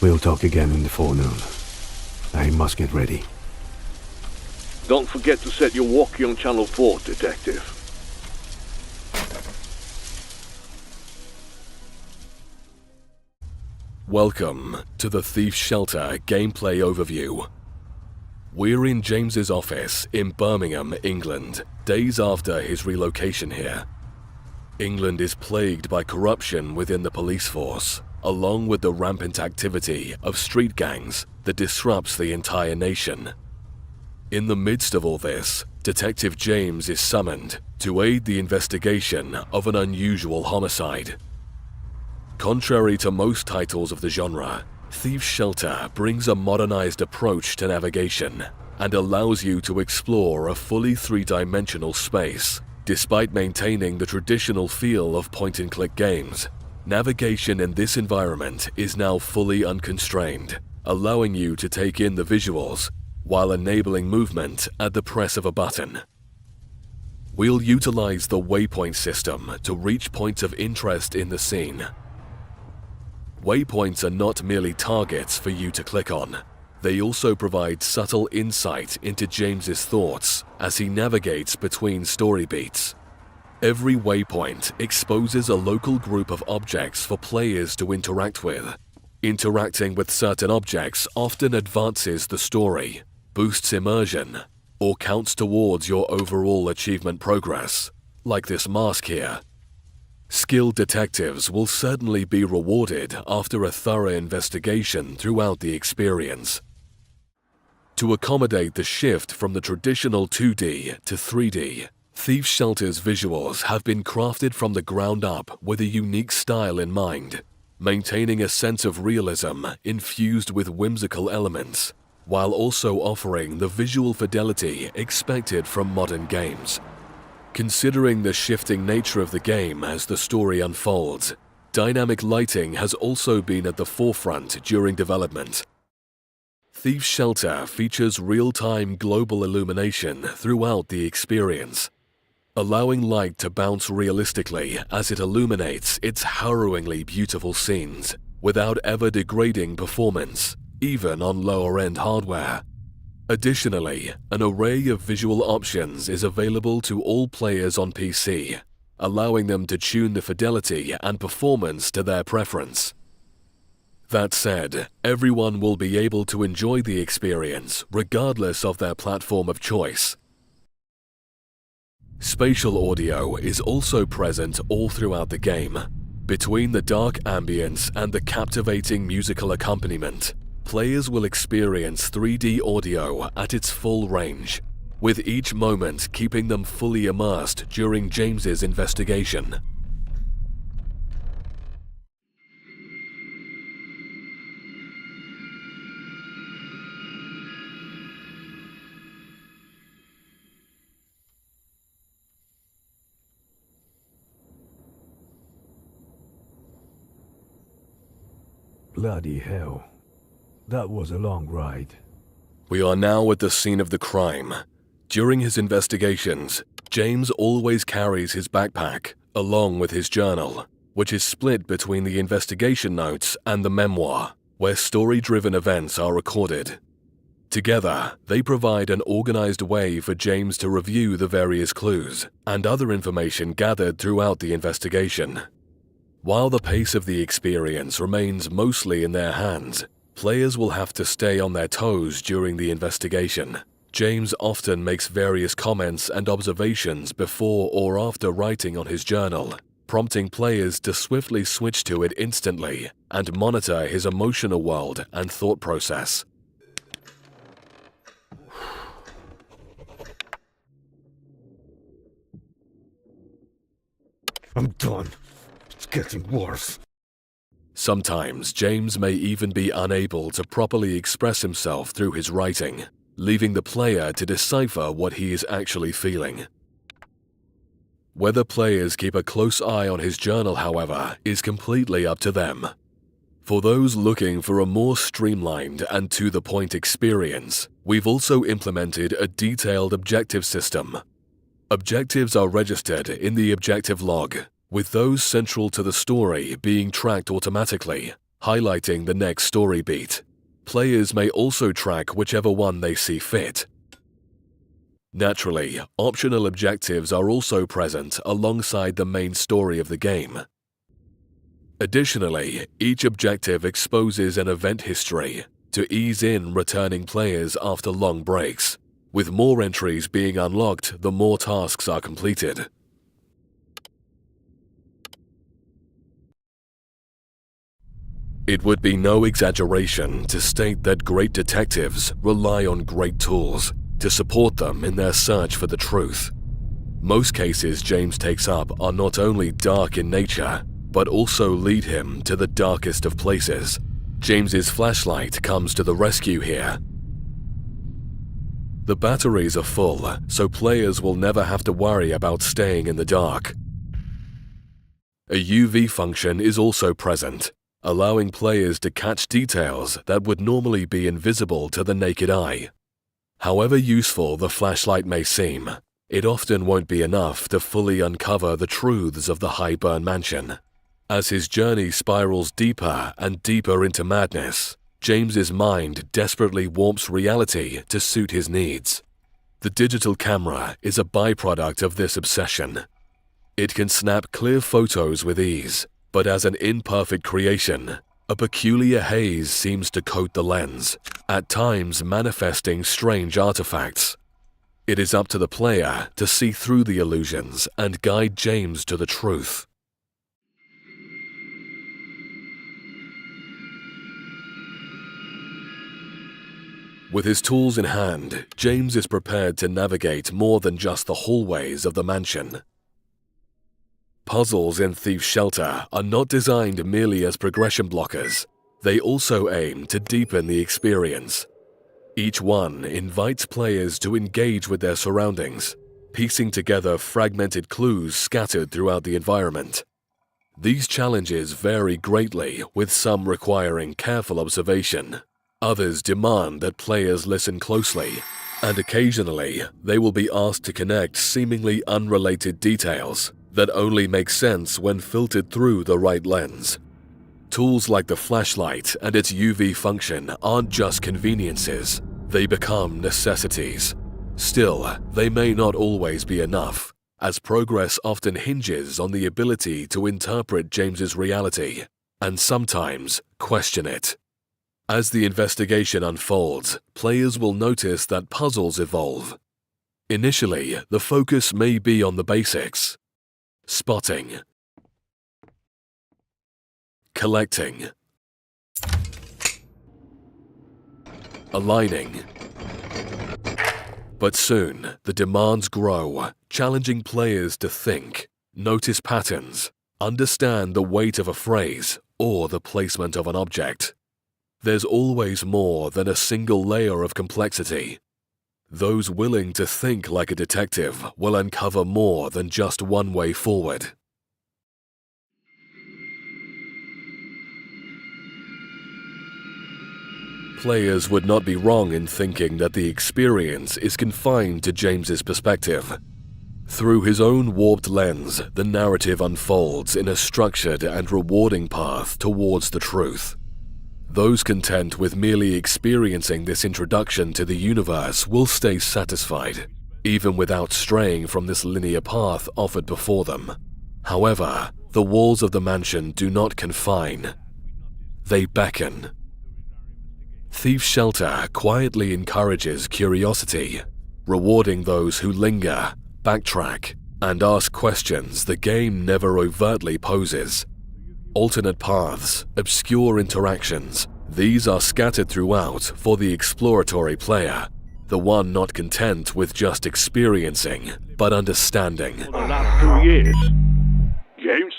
We'll talk again in the forenoon. I must get ready. Don't forget to set your walkie on Channel 4, Detective. Welcome to the Thief's Shelter gameplay overview. We're in James's office in Birmingham, England, days after his relocation here. England is plagued by corruption within the police force, along with the rampant activity of street gangs that disrupts the entire nation. In the midst of all this, Detective James is summoned to aid the investigation of an unusual homicide. Contrary to most titles of the genre, Thief's Shelter brings a modernized approach to navigation and allows you to explore a fully three-dimensional space. Despite maintaining the traditional feel of point-and-click games, navigation in this environment is now fully unconstrained, allowing you to take in the visuals while enabling movement at the press of a button. We'll utilize the waypoint system to reach points of interest in the scene. Waypoints are not merely targets for you to click on. They also provide subtle insight into James's thoughts as he navigates between story beats. Every waypoint exposes a local group of objects for players to interact with. Interacting with certain objects often advances the story, boosts immersion, or counts towards your overall achievement progress, like this mask here. Skilled detectives will certainly be rewarded after a thorough investigation throughout the experience. To accommodate the shift from the traditional 2D to 3D, Thief's Shelter's visuals have been crafted from the ground up with a unique style in mind, maintaining a sense of realism infused with whimsical elements, while also offering the visual fidelity expected from modern games. Considering the shifting nature of the game as the story unfolds, dynamic lighting has also been at the forefront during development. Thief's Shelter features real-time global illumination throughout the experience, allowing light to bounce realistically as it illuminates its harrowingly beautiful scenes without ever degrading performance, even on lower-end hardware. Additionally, an array of visual options is available to all players on PC, allowing them to tune the fidelity and performance to their preference. That said, everyone will be able to enjoy the experience regardless of their platform of choice. Spatial audio is also present all throughout the game. Between the dark ambience and the captivating musical accompaniment, players will experience 3D audio at its full range, with each moment keeping them fully immersed during James's investigation. Bloody hell. That was a long ride. We are now at the scene of the crime. During his investigations, James always carries his backpack, along with his journal, which is split between the investigation notes and the memoir, where story-driven events are recorded. Together, they provide an organized way for James to review the various clues and other information gathered throughout the investigation. While the pace of the experience remains mostly in their hands, players will have to stay on their toes during the investigation. James often makes various comments and observations before or after writing on his journal, prompting players to swiftly switch to it instantly and monitor his emotional world and thought process. I'm done. It's getting worse. Sometimes James may even be unable to properly express himself through his writing, leaving the player to decipher what he is actually feeling. Whether players keep a close eye on his journal, however, is completely up to them. For those looking for a more streamlined and to-the-point experience, we've also implemented a detailed objective system. Objectives are registered in the objective log, with those central to the story being tracked automatically, highlighting the next story beat. Players may also track whichever one they see fit. Naturally, optional objectives are also present alongside the main story of the game. Additionally, each objective exposes an event history to ease in returning players after long breaks, with more entries being unlocked the more tasks are completed. It would be no exaggeration to state that great detectives rely on great tools to support them in their search for the truth. Most cases James takes up are not only dark in nature, but also lead him to the darkest of places. James's flashlight comes to the rescue here. The batteries are full, so players will never have to worry about staying in the dark. A UV function is also present, allowing players to catch details that would normally be invisible to the naked eye. However useful the flashlight may seem, it often won't be enough to fully uncover the truths of the Highburn mansion. As his journey spirals deeper and deeper into madness, James's mind desperately warps reality to suit his needs. The digital camera is a byproduct of this obsession. It can snap clear photos with ease, but as an imperfect creation, a peculiar haze seems to coat the lens, at times manifesting strange artifacts. It is up to the player to see through the illusions and guide James to the truth. With his tools in hand, James is prepared to navigate more than just the hallways of the mansion. Puzzles in Thief's Shelter are not designed merely as progression blockers. They also aim to deepen the experience. Each one invites players to engage with their surroundings, piecing together fragmented clues scattered throughout the environment. These challenges vary greatly, with some requiring careful observation. Others demand that players listen closely, and occasionally they will be asked to connect seemingly unrelated details that only make sense when filtered through the right lens. Tools like the flashlight and its UV function aren't just conveniences, they become necessities. Still, they may not always be enough, as progress often hinges on the ability to interpret James's reality, and sometimes question it. As the investigation unfolds, players will notice that puzzles evolve. Initially, the focus may be on the basics: spotting, collecting, aligning. But soon, the demands grow, challenging players to think, notice patterns, understand the weight of a phrase or the placement of an object. There's always more than a single layer of complexity. Those willing to think like a detective will uncover more than just one way forward. Players would not be wrong in thinking that the experience is confined to James's perspective. Through his own warped lens, the narrative unfolds in a structured and rewarding path towards the truth. Those content with merely experiencing this introduction to the universe will stay satisfied, even without straying from this linear path offered before them. However, the walls of the mansion do not confine. They beckon. Thief's Shelter quietly encourages curiosity, rewarding those who linger, backtrack, and ask questions the game never overtly poses. Alternate paths, obscure interactions, these are scattered throughout for the exploratory player, the one not content with just experiencing, but understanding. For the last 2 years. James?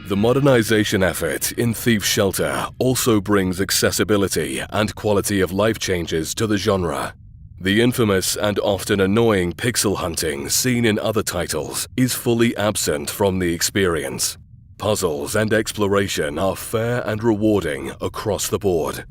The modernization effort in Thief's Shelter also brings accessibility and quality of life changes to the genre. The infamous and often annoying pixel hunting seen in other titles is fully absent from the experience. Puzzles and exploration are fair and rewarding across the board.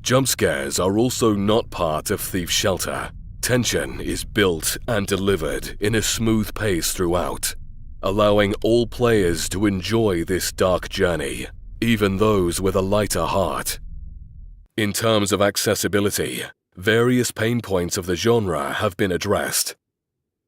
Jump scares are also not part of Thief's Shelter, tension is built and delivered in a smooth pace throughout, allowing all players to enjoy this dark journey, even those with a lighter heart. In terms of accessibility, various pain points of the genre have been addressed.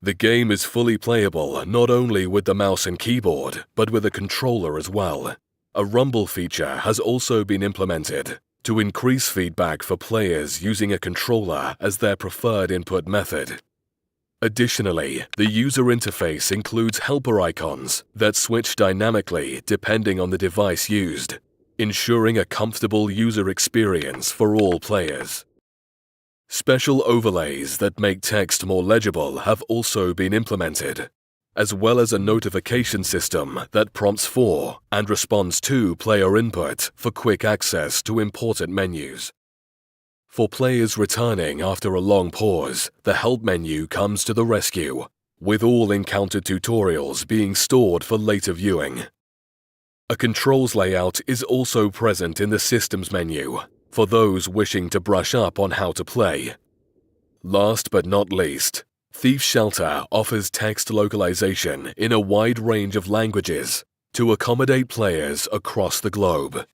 The game is fully playable not only with the mouse and keyboard, but with a controller as well. A rumble feature has also been implemented to increase feedback for players using a controller as their preferred input method. Additionally, the user interface includes helper icons that switch dynamically depending on the device used, ensuring a comfortable user experience for all players. Special overlays that make text more legible have also been implemented, as well as a notification system that prompts for and responds to player input for quick access to important menus. For players returning after a long pause, the help menu comes to the rescue, with all encountered tutorials being stored for later viewing. A controls layout is also present in the systems menu for those wishing to brush up on how to play. Last but not least, Thief Shelter offers text localization in a wide range of languages to accommodate players across the globe.